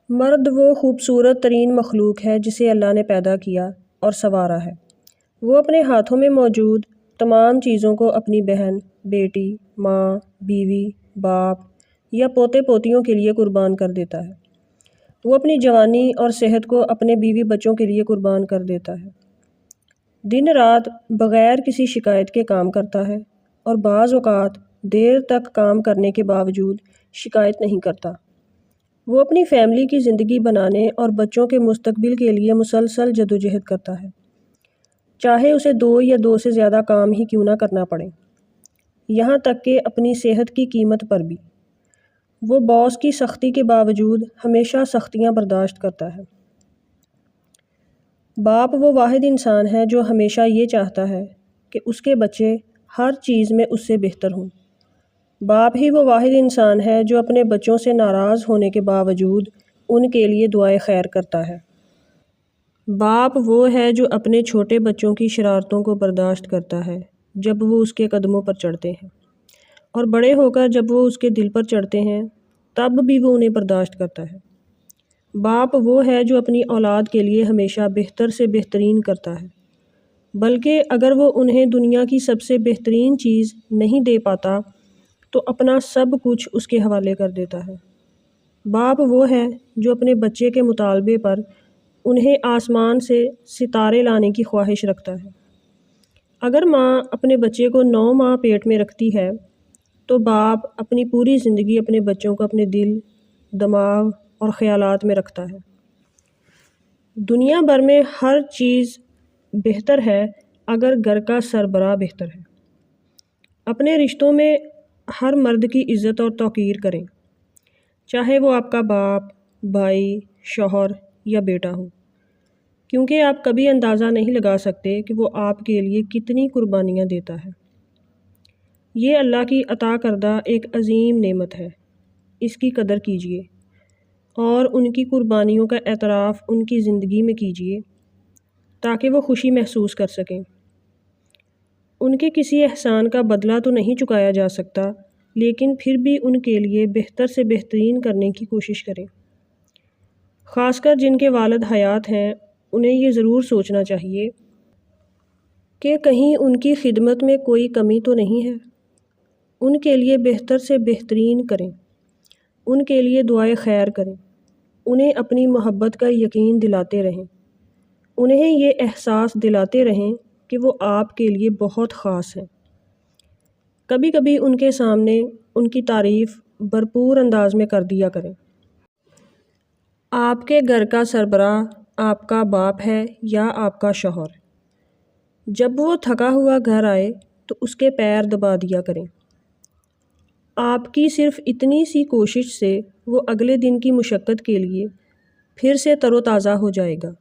مرد وہ خوبصورت ترین مخلوق ہے جسے اللہ نے پیدا کیا اور سنوارا ہے۔ وہ اپنے ہاتھوں میں موجود تمام چیزوں کو اپنی بہن، بیٹی، ماں، بیوی، باپ یا پوتے پوتیوں کے لیے قربان کر دیتا ہے۔ وہ اپنی جوانی اور صحت کو اپنے بیوی بچوں کے لیے قربان کر دیتا ہے۔ دن رات بغیر کسی شکایت کے کام کرتا ہے اور بعض اوقات دیر تک کام کرنے کے باوجود شکایت نہیں کرتا۔ وہ اپنی فیملی کی زندگی بنانے اور بچوں کے مستقبل کے لیے مسلسل جدوجہد کرتا ہے، چاہے اسے 2 یا 2 سے زیادہ کام ہی کیوں نہ کرنا پڑے، یہاں تک کہ اپنی صحت کی قیمت پر بھی۔ وہ باس کی سختی کے باوجود ہمیشہ سختیاں برداشت کرتا ہے۔ باپ وہ واحد انسان ہے جو ہمیشہ یہ چاہتا ہے کہ اس کے بچے ہر چیز میں اس سے بہتر ہوں۔ باپ ہی وہ واحد انسان ہے جو اپنے بچوں سے ناراض ہونے کے باوجود ان کے لیے دعائے خیر کرتا ہے۔ باپ وہ ہے جو اپنے چھوٹے بچوں کی شرارتوں کو برداشت کرتا ہے جب وہ اس کے قدموں پر چڑھتے ہیں، اور بڑے ہو کر جب وہ اس کے دل پر چڑھتے ہیں تب بھی وہ انہیں برداشت کرتا ہے۔ باپ وہ ہے جو اپنی اولاد کے لیے ہمیشہ بہتر سے بہترین کرتا ہے، بلکہ اگر وہ انہیں دنیا کی سب سے بہترین چیز نہیں دے پاتا تو اپنا سب کچھ اس کے حوالے کر دیتا ہے۔ باپ وہ ہے جو اپنے بچے کے مطالبے پر انہیں آسمان سے ستارے لانے کی خواہش رکھتا ہے۔ اگر ماں اپنے بچے کو 9 ماہ پیٹ میں رکھتی ہے تو باپ اپنی پوری زندگی اپنے بچوں کو اپنے دل، دماغ اور خیالات میں رکھتا ہے۔ دنیا بھر میں ہر چیز بہتر ہے اگر گھر کا سربراہ بہتر ہے۔ اپنے رشتوں میں ہر مرد کی عزت اور توقیر کریں، چاہے وہ آپ کا باپ، بھائی، شوہر یا بیٹا ہو، کیونکہ آپ کبھی اندازہ نہیں لگا سکتے کہ وہ آپ کے لیے کتنی قربانیاں دیتا ہے۔ یہ اللہ کی عطا کردہ ایک عظیم نعمت ہے، اس کی قدر کیجیے اور ان کی قربانیوں کا اعتراف ان کی زندگی میں کیجیے تاکہ وہ خوشی محسوس کر سکیں۔ ان کے کسی احسان کا بدلہ تو نہیں چکایا جا سکتا، لیکن پھر بھی ان کے لیے بہتر سے بہترین کرنے کی کوشش کریں۔ خاص کر جن کے والد حیات ہیں، انہیں یہ ضرور سوچنا چاہیے کہ کہیں ان کی خدمت میں کوئی کمی تو نہیں ہے۔ ان کے لیے بہتر سے بہترین کریں، ان کے لیے دعائے خیر کریں، انہیں اپنی محبت کا یقین دلاتے رہیں، انہیں یہ احساس دلاتے رہیں کہ وہ آپ کے لیے بہت خاص ہیں۔ کبھی کبھی ان کے سامنے ان کی تعریف بھرپور انداز میں کر دیا کریں۔ آپ کے گھر کا سربراہ آپ کا باپ ہے یا آپ کا شوہر۔ جب وہ تھکا ہوا گھر آئے تو اس کے پیر دبا دیا کریں۔ آپ کی صرف اتنی سی کوشش سے وہ اگلے دن کی مشقت کے لیے پھر سے تر و تازہ ہو جائے گا۔